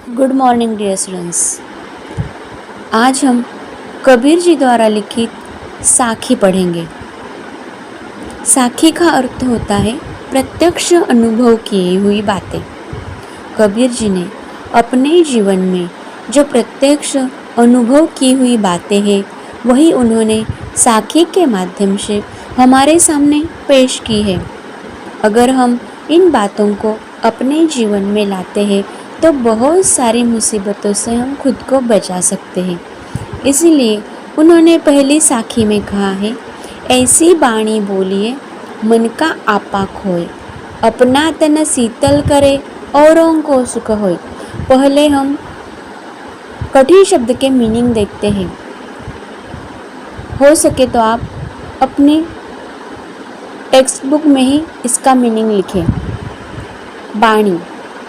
Good morning dear students. आज हम कबीर जी द्वारा लिखित साखी पढ़ेंगे। साखी का अर्थ होता है प्रत्यक्ष अनुभव की हुई बातें। कबीर जी ने अपने जीवन में जो प्रत्यक्ष अनुभव की हुई बातें हैं वही उन्होंने साखी के माध्यम से हमारे सामने पेश की है। अगर हम इन बातों को अपने जीवन में लाते हैं तो बहुत सारी मुसीबतों से हम खुद को बचा सकते हैं। इसीलिए उन्होंने पहली साखी में कहा है, ऐसी बाणी बोलिए मन का आपा खोए, अपना तन शीतल करे औरों को सुख होए। पहले हम कठिन शब्द के मीनिंग देखते हैं। हो सके तो आप अपनी टेक्स्ट बुक में ही इसका मीनिंग लिखें। बाणी,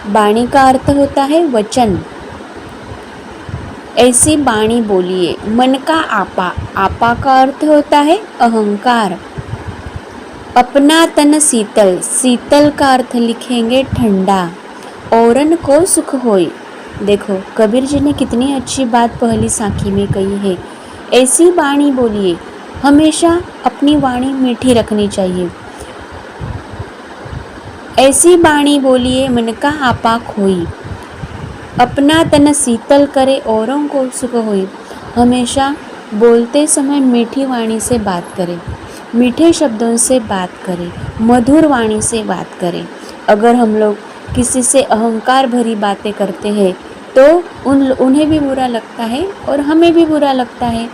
बाणी का अर्थ होता है वचन। ऐसी बाणी बोलिए, मन का आपा, आपा का अर्थ होता है अहंकार। अपना तन शीतल, शीतल का अर्थ लिखेंगे ठंडा। औरन को सुख होए। देखो कबीर जी ने कितनी अच्छी बात पहली साखी में कही है। ऐसी बाणी बोलिए, हमेशा अपनी वाणी मीठी रखनी चाहिए। ऐसी बाणी बोलिए मन का आपा खोई, अपना तन शीतल करे औरों को सुख होई। हमेशा बोलते समय मीठी वाणी से बात करें, मीठे शब्दों से बात करें, मधुर वाणी से बात करें। अगर हम लोग किसी से अहंकार भरी बातें करते हैं तो उन्हें भी बुरा लगता है और हमें भी बुरा लगता है।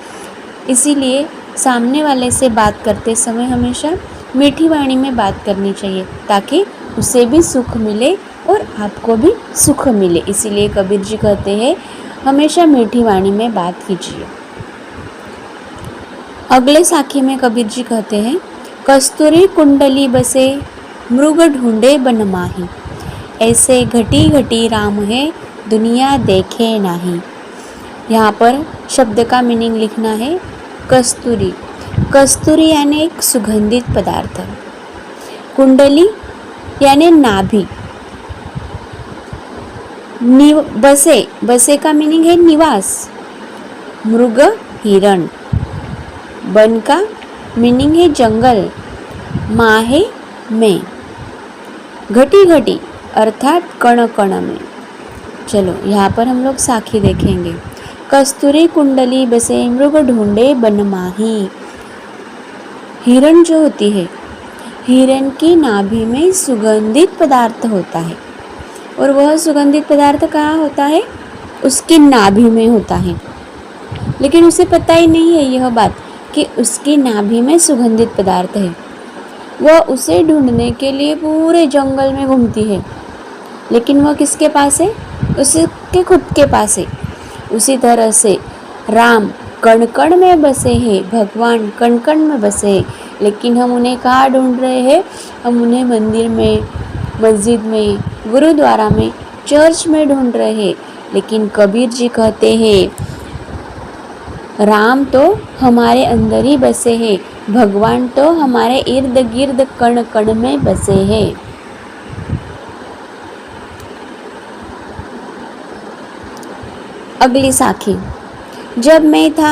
इसीलिए सामने वाले से बात करते समय हमेशा मीठी वाणी में बात करनी चाहिए ताकि उसे भी सुख मिले और आपको भी सुख मिले। इसीलिए कबीर जी कहते हैं हमेशा मीठी वाणी में बात कीजिए। अगले साखी में कबीर जी कहते हैं, कस्तूरी कुंडली बसे मृग ढूंढे बन माही, ऐसे घटी घटी राम है दुनिया देखे नाही। यहाँ पर शब्द का मीनिंग लिखना है कस्तूरी। कस्तूरी यानी एक सुगंधित पदार्थ। कुंडली यानी नाभि। बसे, बसे का मीनिंग है निवास। मृग हिरण। वन का मीनिंग है जंगल। माहे में। घटी घटी अर्थात कण कण में। चलो यहाँ पर हम लोग साखी देखेंगे। कस्तूरी कुंडली बसे मृग ढूंढे बन माही। हिरण जो होती है, हिरण की नाभि में सुगंधित पदार्थ होता है और वह सुगंधित पदार्थ कहाँ होता है? उसकी नाभि में होता है। लेकिन उसे पता ही नहीं है यह बात कि उसकी नाभि में सुगंधित पदार्थ है। वह उसे ढूंढने के लिए पूरे जंगल में घूमती है, लेकिन वह किसके पास है? उसके खुद के पास है। उसी तरह से राम कण कण में बसे हैं, भगवान कण कण में बसे हैं, लेकिन हम उन्हें कहाँ ढूंढ रहे हैं? हम उन्हें मंदिर में, मस्जिद में, गुरुद्वारा में, चर्च में ढूंढ रहे हैं। लेकिन कबीर जी कहते हैं राम तो हमारे अंदर ही बसे हैं, भगवान तो हमारे इर्द गिर्द कण कण में बसे हैं। अगली साखी। जब मैं था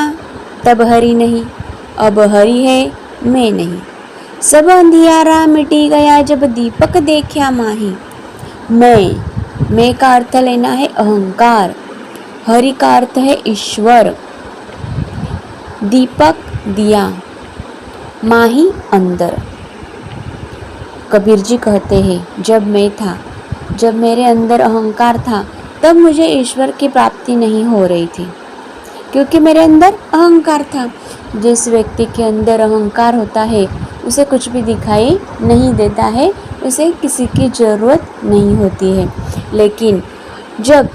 तब हरि नहीं, अब हरि है मैं नहीं। सब अंधियारा मिटी गया जब दीपक देखा माही। मैं का अर्थ लेना है अहंकार। हरि का अर्थ है ईश्वर। दीपक दिया, माही अंदर। कबीर जी कहते हैं जब मैं था, जब मेरे अंदर अहंकार था तब मुझे ईश्वर की प्राप्ति नहीं हो रही थी, क्योंकि मेरे अंदर अहंकार था। जिस व्यक्ति के अंदर अहंकार होता है उसे कुछ भी दिखाई नहीं देता है, उसे किसी की ज़रूरत नहीं होती है। लेकिन जब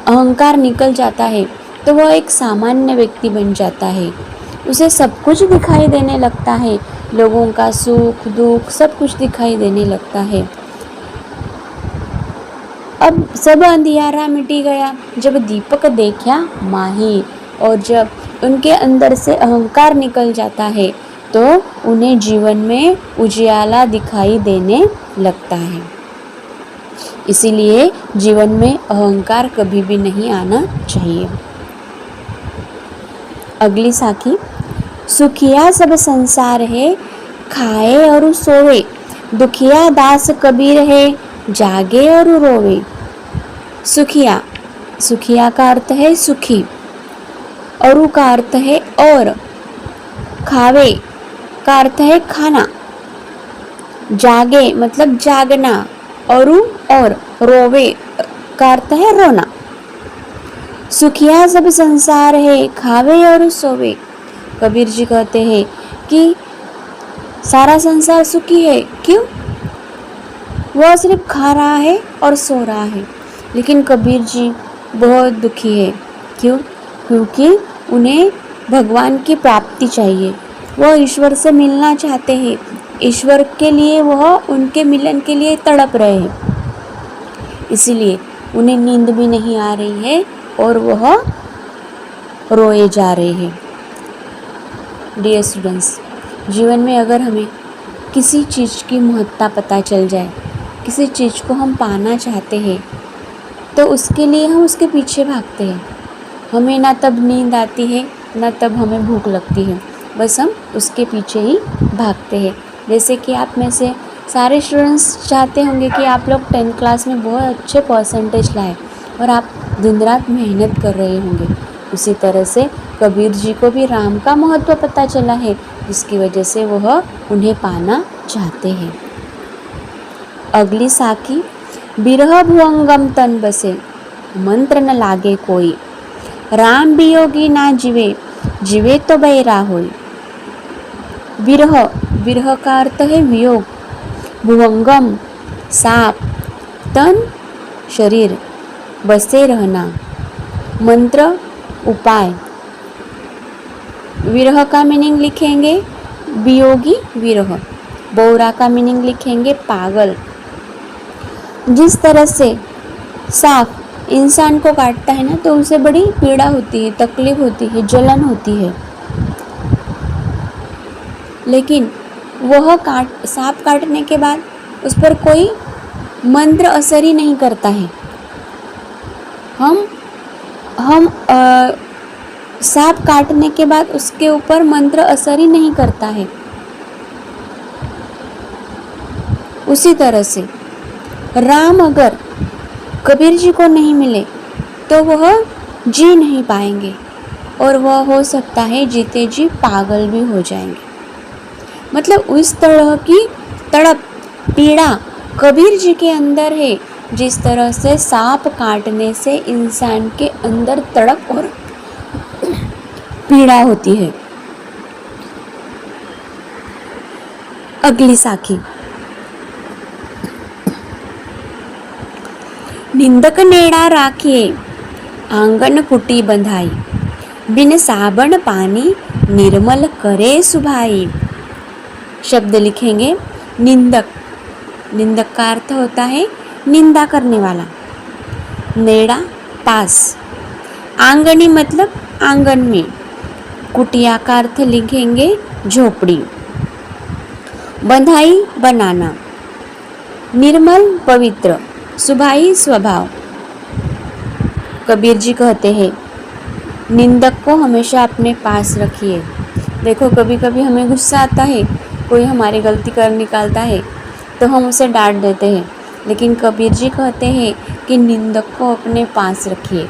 अहंकार निकल जाता है तो वह एक सामान्य व्यक्ति बन जाता है। उसे सब कुछ दिखाई देने लगता है, लोगों का सुख दुख सब कुछ दिखाई देने लगता है। अब सब अंधियारा मिटी गया जब दीपक देखा माही। और जब उनके अंदर से अहंकार निकल जाता है तो उन्हें जीवन में उजियाला दिखाई देने लगता है। इसीलिए जीवन में अहंकार कभी भी नहीं आना चाहिए। अगली साखी, सुखिया सब संसार है, खाए और सोवे, दुखिया दास कबीर है, जागे और रोवे। सुखिया, सुखिया का अर्थ है सुखी, और का अर्थ है और, खावे का अर्थ है खाना, जागे मतलब जागना, और रोवे का अर्थ है रोना। सुखिया सब संसार है, खावे और सोवे। कबीर जी कहते हैं कि सारा संसार सुखी है। क्यों? वह सिर्फ खा रहा है और सो रहा है। लेकिन कबीर जी बहुत दुखी है। क्यों? क्योंकि उन्हें भगवान की प्राप्ति चाहिए, वह ईश्वर से मिलना चाहते हैं, ईश्वर के लिए वह उनके मिलन के लिए तड़प रहे हैं। इसीलिए उन्हें नींद भी नहीं आ रही है और वह रोए जा रहे हैं। डियर स्टूडेंट्स, जीवन में अगर हमें किसी चीज़ की महत्ता पता चल जाए, किसी चीज़ को हम पाना चाहते हैं, तो उसके लिए हम उसके पीछे भागते हैं। हमें ना तब नींद आती है, ना तब हमें भूख लगती है, बस हम उसके पीछे ही भागते हैं। जैसे कि आप में से सारे स्टूडेंट्स चाहते होंगे कि आप लोग 10th क्लास में बहुत अच्छे परसेंटेज लाए, और आप दिन रात मेहनत कर रहे होंगे। उसी तरह से कबीर जी को भी राम का महत्व पता चला है, जिसकी वजह से वह उन्हें पाना चाहते हैं। अगली साखी, बिरह भुअंगम तन बसे, मंत्र न लागे कोई, राम वियोगी ना जीवे, जीवे तो बैरा होई। विरह, विरह का अर्थ है वियोग, भुवंगम साप, तन शरीर, बसे रहना, मंत्र उपाय। विरह का मीनिंग लिखेंगे वियोगी विरह, बौरा का मीनिंग लिखेंगे पागल। जिस तरह से सांप इंसान को काटता है ना, तो उसे बड़ी पीड़ा होती है, तकलीफ होती है, जलन होती है, लेकिन वह सांप काटने के बाद उस पर कोई मंत्र असर ही नहीं करता है। हम सांप काटने के बाद उसके ऊपर मंत्र असर ही नहीं करता है। उसी तरह से राम अगर कबीर जी को नहीं मिले तो वह जी नहीं पाएंगे, और वह हो सकता है जीते जी पागल भी हो जाएंगे। मतलब उस तरह की तड़प पीड़ा कबीर जी के अंदर है, जिस तरह से सांप काटने से इंसान के अंदर तड़प और पीड़ा होती है। अगली साखी, निंदक नेड़ा राखिए, आंगन कुटी बंधाई, बिन साबन पानी निर्मल करे सुभाई। शब्द लिखेंगे निंदक, निंदक का अर्थ होता है निंदा करने वाला, नेड़ा पास, आंगनी मतलब आंगन में, कुटिया का अर्थ लिखेंगे झोपड़ी, बंधाई बनाना, निर्मल पवित्र, सुभाई स्वभाव। कबीर जी कहते हैं निंदक को हमेशा अपने पास रखिए। देखो कभी कभी हमें गुस्सा आता है, कोई हमारी गलती कर निकालता है तो हम उसे डांट देते हैं, लेकिन कबीर जी कहते हैं कि निंदक को अपने पास रखिए।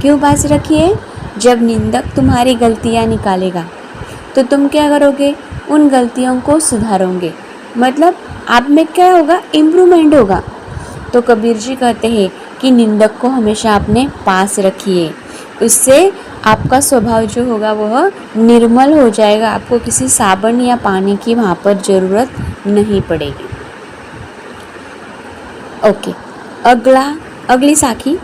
क्यों पास रखिए? जब निंदक तुम्हारी गलतियाँ निकालेगा तो तुम क्या करोगे? उन गलतियों को सुधारोगे, मतलब आप में क्या होगा? इम्प्रूवमेंट होगा। तो कबीर जी कहते हैं कि निंदक को हमेशा अपने पास रखिए, उससे आपका स्वभाव जो होगा वह निर्मल हो जाएगा, आपको किसी साबुन या पानी की वहाँ पर ज़रूरत नहीं पड़ेगी। ओके, अगली साखी,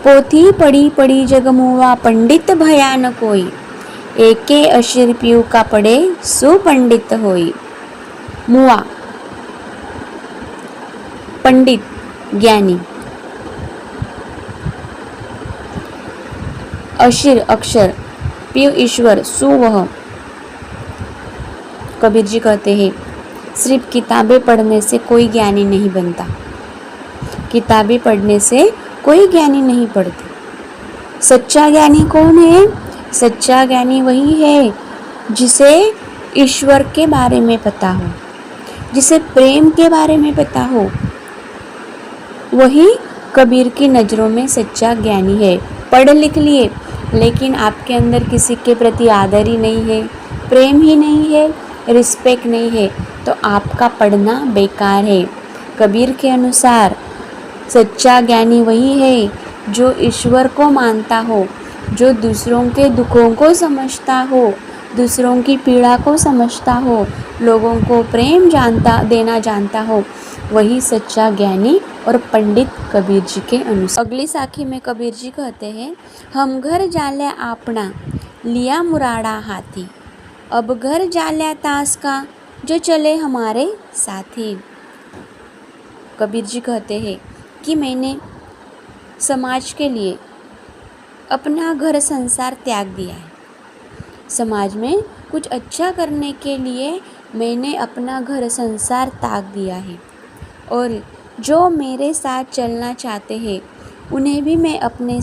पोथी पड़ी पड़ी जगमुआ, पंडित भया न कोई, एके अशीर पीऊ का पड़े सुपंडित होई। मुआ पंडित ज्ञानी, अशीर अक्षर, पीऊ ईश्वर, सु वह। कबीर जी कहते हैं सिर्फ किताबें पढ़ने से कोई ज्ञानी नहीं बनता, किताबें पढ़ने से कोई ज्ञानी नहीं पढ़ता। सच्चा ज्ञानी कौन है? सच्चा ज्ञानी वही है जिसे ईश्वर के बारे में पता हो, जिसे प्रेम के बारे में पता हो। वही कबीर की नज़रों में सच्चा ज्ञानी है। पढ़ लिख लिए लेकिन आपके अंदर किसी के प्रति आदर ही नहीं है, प्रेम ही नहीं है, रिस्पेक्ट नहीं है, तो आपका पढ़ना बेकार है। कबीर के अनुसार सच्चा ज्ञानी वही है जो ईश्वर को मानता हो, जो दूसरों के दुखों को समझता हो, दूसरों की पीड़ा को समझता हो, लोगों को प्रेम देना जानता हो। वही सच्चा ज्ञानी और पंडित कबीर जी के अनुसार। अगली साखी में कबीर जी कहते हैं, हम घर जाल्या आपना लिया मुराड़ा हाथी, अब घर जाल्या तास का जो चले हमारे साथी। कबीर जी कहते हैं कि मैंने समाज के लिए अपना घर संसार त्याग दिया है। समाज में कुछ अच्छा करने के लिए मैंने अपना घर संसार त्याग दिया है, और जो मेरे साथ चलना चाहते हैं उन्हें भी मैं अपने